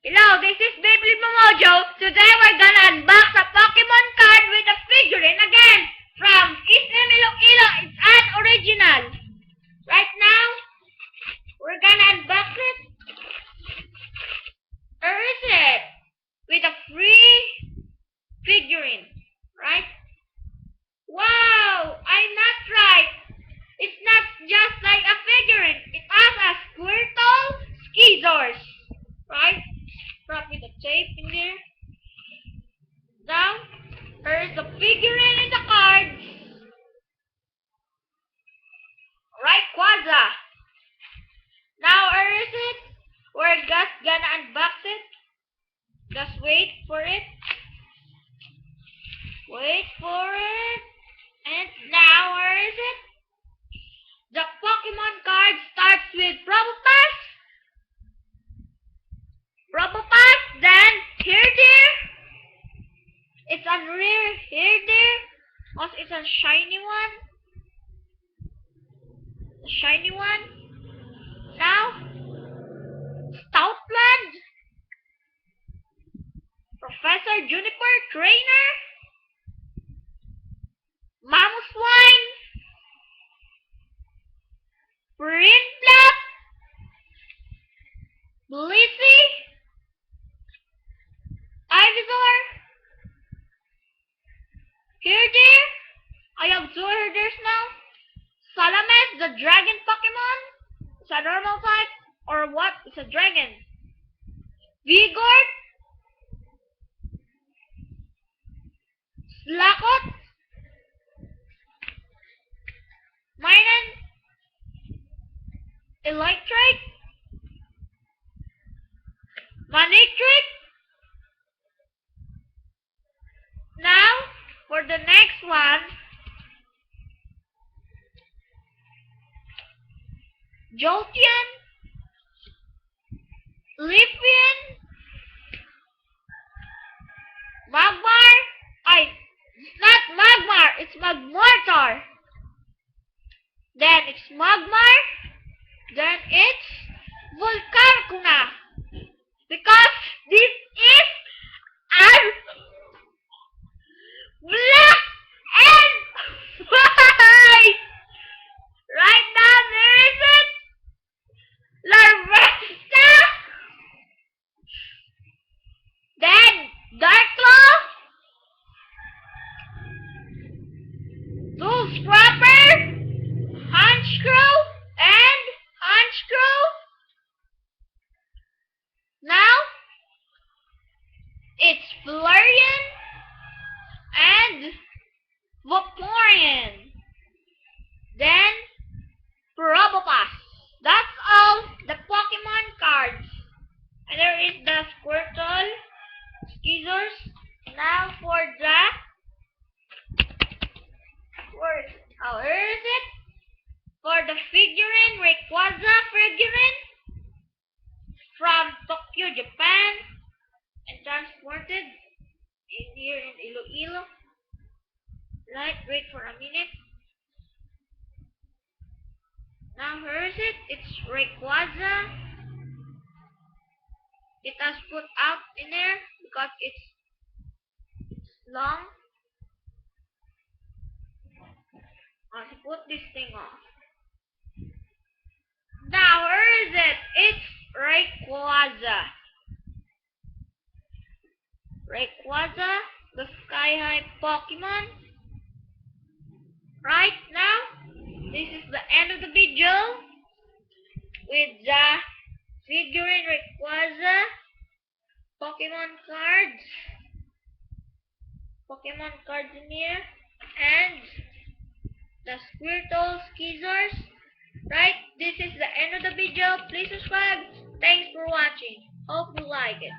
Hello, this is Beyblade Momojo. Today we're gonna unbox a Pokemon card with a figurine again from SM Iloilo. It's an original. Right now, we're gonna unbox it. Where is it? With a free figurine, right? Wow, I'm not right. It's not just like a figurine. It has a Squirtle Skizors, right? Probably the tape in there. Now, there's the figurine in the cards. Right, Quadra. Now, where is it? We're just gonna unbox it. Just wait for it. Wait for it. And now, where is it? The Pokemon card starts with Probopass. Probopass, then here there. It's a rare here there. Also, it's a shiny one. A shiny one. Now, Stoutland. Professor Juniper Trainer. Mamoswine. Prinplup. Blissey. Ivysaur. Herder. I have two Herders now. Salamence, the dragon Pokemon. It's a normal type. Or what? It's a dragon. Vigor. Slacot. Minun. Electric. Manectric. Now, for the next one, Jolteon, Leafeon, Magmar, it's not Magmar, it's Magmortar. Then it's Magmar, then it's Volcarona. Because this is an black and white. Right now, there is it. Larvesta. Then Darkclaw. Toolscrapper. Honchkrow and Honchkrow. Now, it's Flareon and Vaporeon. Then, Probopass. That's all the Pokemon cards. And there is the Squirtle, Skizors. Now for where is it? For the figurine, Rayquaza figurine from Tokyo, Japan, and transported in here in Iloilo. Right, wait for a minute. Now here is it. It's Rayquaza. It has put out in there because it's long. I'll put this thing off. Now where is it? It's Rayquaza. Rayquaza, the Sky High Pokemon. Right now, this is the end of the video with the figurine Rayquaza, Pokemon cards in here, and the Squirtle Skizors. Right, this is the end of the video. Please subscribe. Thanks for watching. Hope you like it.